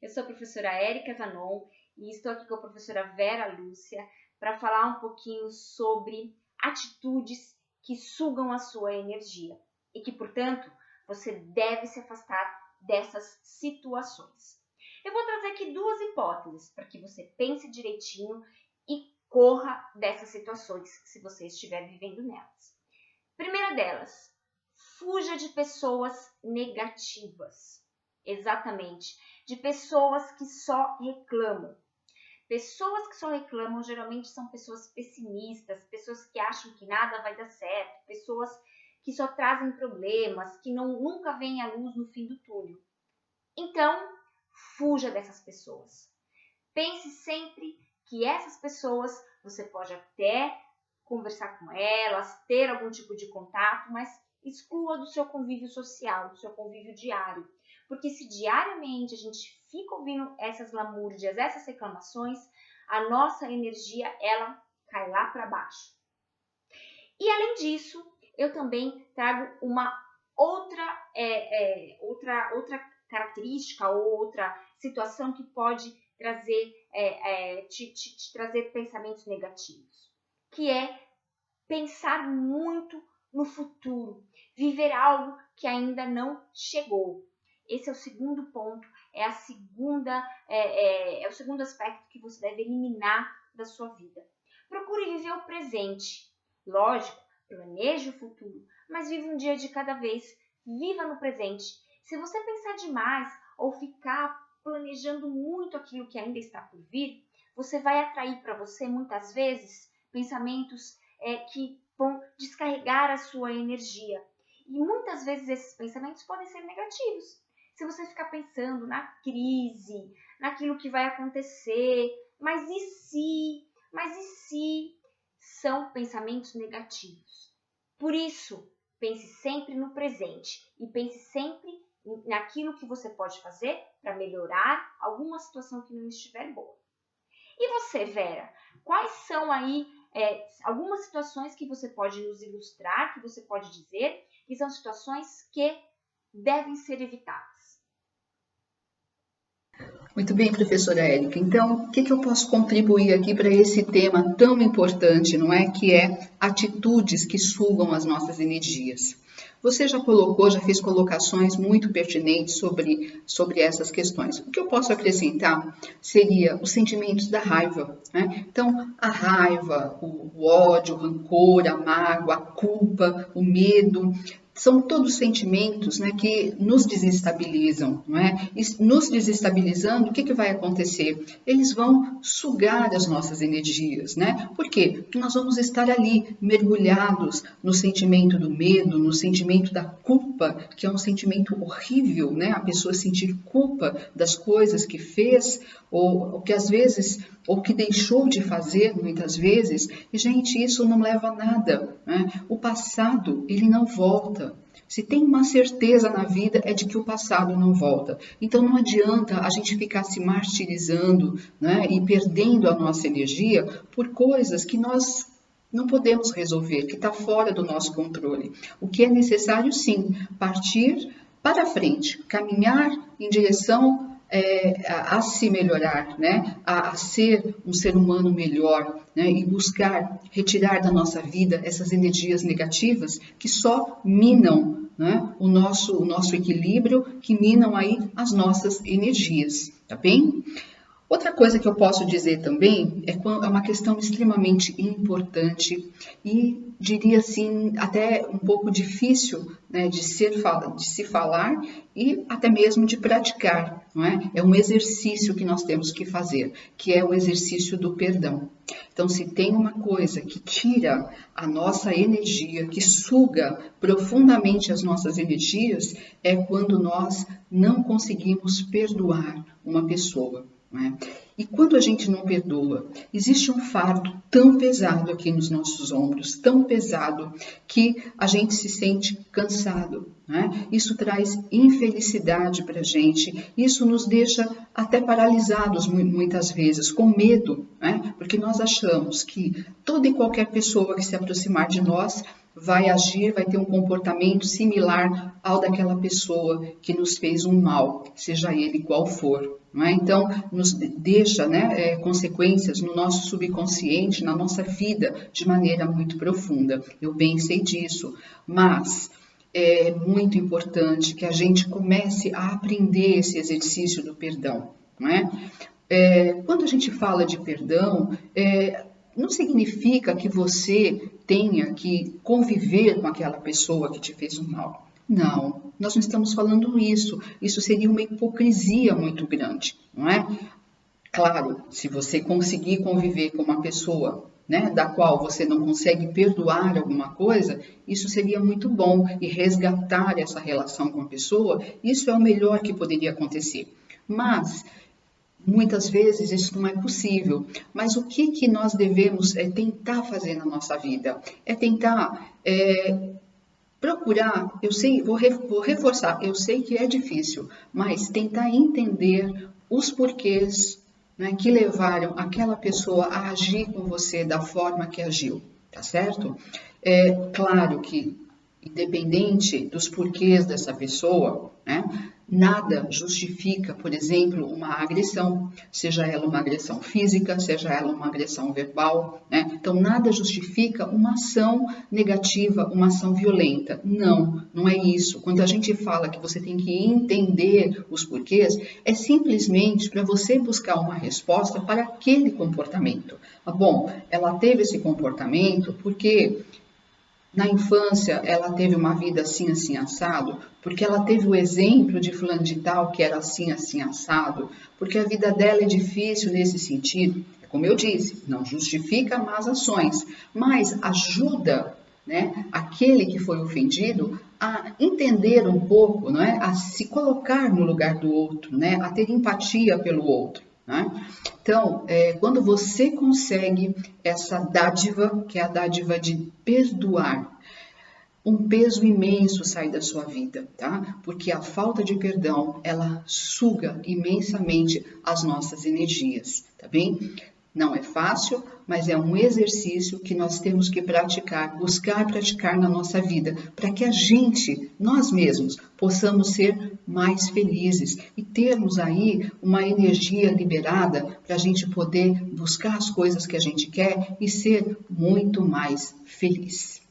Eu sou a professora Érica Zanon e estou aqui com a professora Vera Lúcia para falar um pouquinho sobre atitudes que sugam a sua energia e que, portanto, você deve se afastar dessas situações. Eu vou trazer aqui duas hipóteses para que você pense direitinho e corra dessas situações se você estiver vivendo nelas. Primeira delas, fuja de pessoas negativas. Exatamente, de pessoas que só reclamam. Pessoas que só reclamam geralmente são pessoas pessimistas, pessoas que acham que nada vai dar certo, pessoas que só trazem problemas, que nunca veem a luz no fim do túnel. Então, fuja dessas pessoas. Pense sempre que essas pessoas, você pode até conversar com elas, ter algum tipo de contato, mas exclua do seu convívio social, do seu convívio diário. Porque se diariamente a gente fica ouvindo essas lamúrdias, essas reclamações, a nossa energia, ela cai lá para baixo. E além disso, eu também trago uma outra característica ou outra situação que pode trazer, te trazer pensamentos negativos, que é pensar muito no futuro, viver algo que ainda não chegou. Esse é o segundo ponto, é o segundo aspecto que você deve eliminar da sua vida. Procure viver o presente. Lógico, planeje o futuro, mas viva um dia de cada vez. Viva no presente. Se você pensar demais ou ficar planejando muito aquilo que ainda está por vir, você vai atrair para você, muitas vezes, pensamentos que vão descarregar a sua energia. E muitas vezes esses pensamentos podem ser negativos. Se você ficar pensando na crise, naquilo que vai acontecer, mas e se? Mas e se? São pensamentos negativos. Por isso, pense sempre no presente e pense sempre naquilo que você pode fazer para melhorar alguma situação que não estiver boa. E você, Vera, quais são aí algumas situações que você pode nos ilustrar, que você pode dizer que são situações que devem ser evitadas? Muito bem, professora Érica. Então, o que eu posso contribuir aqui para esse tema tão importante, não é? Que é atitudes que sugam as nossas energias. Você já fez colocações muito pertinentes sobre essas questões. O que eu posso acrescentar seria os sentimentos da raiva, né? Então, a raiva, o ódio, o rancor, a mágoa, a culpa, o medo, são todos sentimentos, né, que nos desestabilizam, não é? E nos desestabilizando, o que vai acontecer? Eles vão sugar as nossas energias, né? Por quê? Porque nós vamos estar ali mergulhados no sentimento do medo, no sentimento da culpa, que é um sentimento horrível, né? A pessoa sentir culpa das coisas que fez ou que às vezes ou que deixou de fazer muitas vezes, e gente, isso não leva a nada, né? O passado, ele não volta. Se tem uma certeza na vida é de que o passado não volta. Então não adianta a gente ficar se martirizando, né, e perdendo a nossa energia por coisas que nós não podemos resolver, que está fora do nosso controle. O que é necessário, sim, partir para frente, caminhar em direção a se melhorar, né? A ser um ser humano melhor, né? E buscar retirar da nossa vida essas energias negativas que só minam, né, o nosso equilíbrio, que minam aí as nossas energias, tá bem? Outra coisa que eu posso dizer também é uma questão extremamente importante e diria assim até um pouco difícil, né, de se falar e até mesmo de praticar, não é? É um exercício que nós temos que fazer, que é o exercício do perdão. Então, se tem uma coisa que tira a nossa energia, que suga profundamente as nossas energias, é quando nós não conseguimos perdoar uma pessoa. E quando a gente não perdoa, existe um fardo tão pesado aqui nos nossos ombros, tão pesado, que a gente se sente cansado, né? Isso traz infelicidade para a gente, isso nos deixa até paralisados muitas vezes, com medo, né? Porque nós achamos que toda e qualquer pessoa que se aproximar de nós vai agir, vai ter um comportamento similar ao daquela pessoa que nos fez um mal, seja ele qual for. Não é? Então, nos deixa, né, consequências no nosso subconsciente, na nossa vida, de maneira muito profunda. Eu bem sei disso, mas é muito importante que a gente comece a aprender esse exercício do perdão. Não é? Quando a gente fala de perdão, não significa que você tenha que conviver com aquela pessoa que te fez um mal. Não, nós não estamos falando isso. Isso seria uma hipocrisia muito grande, não é? Claro, se você conseguir conviver com uma pessoa, né, da qual você não consegue perdoar alguma coisa, isso seria muito bom, e resgatar essa relação com a pessoa, isso é o melhor que poderia acontecer. Mas muitas vezes isso não é possível. Mas o que nós devemos tentar fazer na nossa vida? É tentar procurar, eu sei, vou reforçar, eu sei que é difícil, mas tentar entender os porquês, né, que levaram aquela pessoa a agir com você da forma que agiu, tá certo? Claro que, independente dos porquês dessa pessoa, né, nada justifica, por exemplo, uma agressão, seja ela uma agressão física, seja ela uma agressão verbal, né? Então, nada justifica uma ação negativa, uma ação violenta. Não, não é isso. Quando a gente fala que você tem que entender os porquês, é simplesmente para você buscar uma resposta para aquele comportamento. Bom, ela teve esse comportamento porque na infância ela teve uma vida assim, assim, assado, porque ela teve o exemplo de fulano de tal que era assim, assim, assado, porque a vida dela é difícil nesse sentido. Como eu disse, não justifica más ações, mas ajuda, né, aquele que foi ofendido a entender um pouco, não é? A se colocar no lugar do outro, né? A ter empatia pelo outro. Né? Então, quando você consegue essa dádiva, que é a dádiva de perdoar, um peso imenso sai da sua vida, tá? Porque a falta de perdão, ela suga imensamente as nossas energias, tá bem? Não é fácil, mas é um exercício que nós temos que praticar, buscar praticar na nossa vida, para que a gente, nós mesmos, possamos ser mais felizes e termos aí uma energia liberada para a gente poder buscar as coisas que a gente quer e ser muito mais feliz.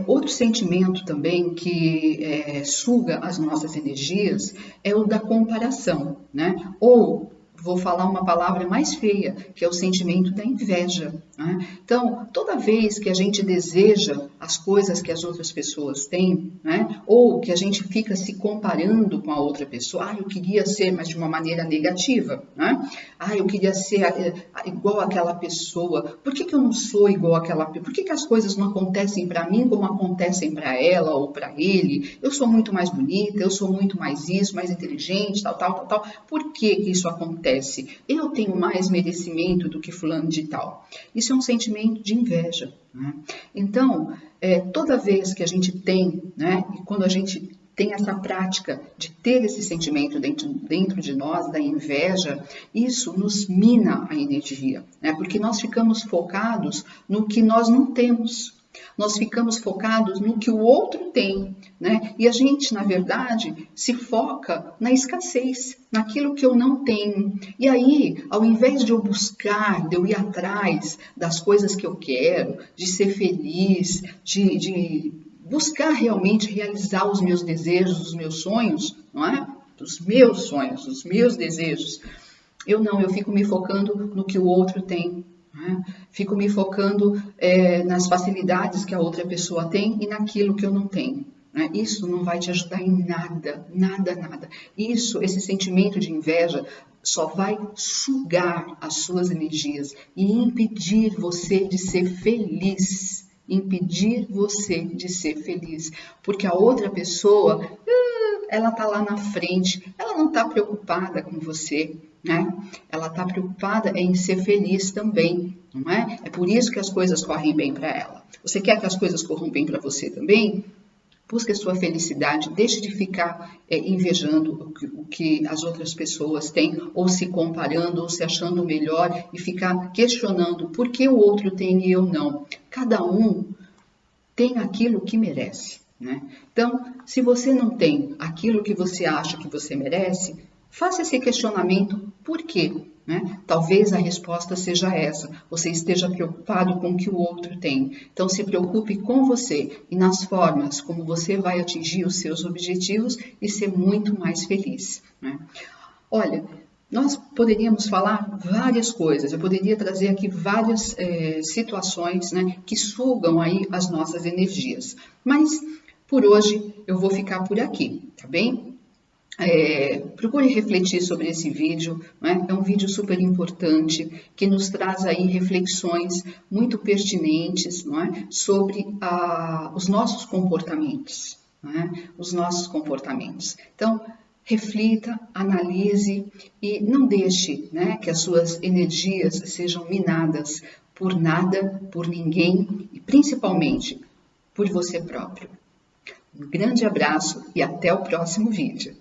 Outro sentimento também que suga as nossas energias é o da comparação, né? Ou vou falar uma palavra mais feia, que é o sentimento da inveja. Né? Então, toda vez que a gente deseja as coisas que as outras pessoas têm, né? Ou que a gente fica se comparando com a outra pessoa, eu queria ser, mas de uma maneira negativa, né? Eu queria ser igual àquela pessoa, por que eu não sou igual àquela pessoa? Por que as coisas não acontecem para mim como acontecem para ela ou para ele? Eu sou muito mais bonita, eu sou muito mais isso, mais inteligente, tal. Por que isso acontece? Eu tenho mais merecimento do que fulano de tal. Isso é um sentimento de inveja. Né? Então, toda vez que a gente tem, né, e quando a gente tem essa prática de ter esse sentimento dentro de nós, da inveja, isso nos mina a energia, né? Porque nós ficamos focados no que nós não temos. Nós ficamos focados no que o outro tem, né? E a gente, na verdade, se foca na escassez, naquilo que eu não tenho. E aí, ao invés de eu buscar, de eu ir atrás das coisas que eu quero, de ser feliz, de buscar realmente realizar os meus desejos, os meus sonhos, não é? Os meus sonhos, os meus desejos. Eu fico me focando no que o outro tem. Fico me focando nas facilidades que a outra pessoa tem e naquilo que eu não tenho. Isso não vai te ajudar em nada, nada. Esse sentimento de inveja só vai sugar as suas energias e impedir você de ser feliz. Porque a outra pessoa, ela está lá na frente, ela não está preocupada com você. Né? Ela está preocupada em ser feliz também, não é? É por isso que as coisas correm bem para ela. Você quer que as coisas corram bem para você também? Busque a sua felicidade, deixe de ficar invejando o que as outras pessoas têm, ou se comparando, ou se achando melhor, e ficar questionando por que o outro tem e eu não. Cada um tem aquilo que merece, né? Então, se você não tem aquilo que você acha que você merece, faça esse questionamento, por quê? Né? Talvez a resposta seja essa, você esteja preocupado com o que o outro tem. Então, se preocupe com você e nas formas como você vai atingir os seus objetivos e ser muito mais feliz, né? Olha, nós poderíamos falar várias coisas, eu poderia trazer aqui várias situações, né, que sugam aí as nossas energias. Mas, por hoje, eu vou ficar por aqui, tá bem? Procure refletir sobre esse vídeo, né? É um vídeo super importante que nos traz aí reflexões muito pertinentes, não é? Sobre os nossos comportamentos, né? Os nossos comportamentos. Então, reflita, analise e não deixe, né, que as suas energias sejam minadas por nada, por ninguém e principalmente por você próprio. Um grande abraço e até o próximo vídeo.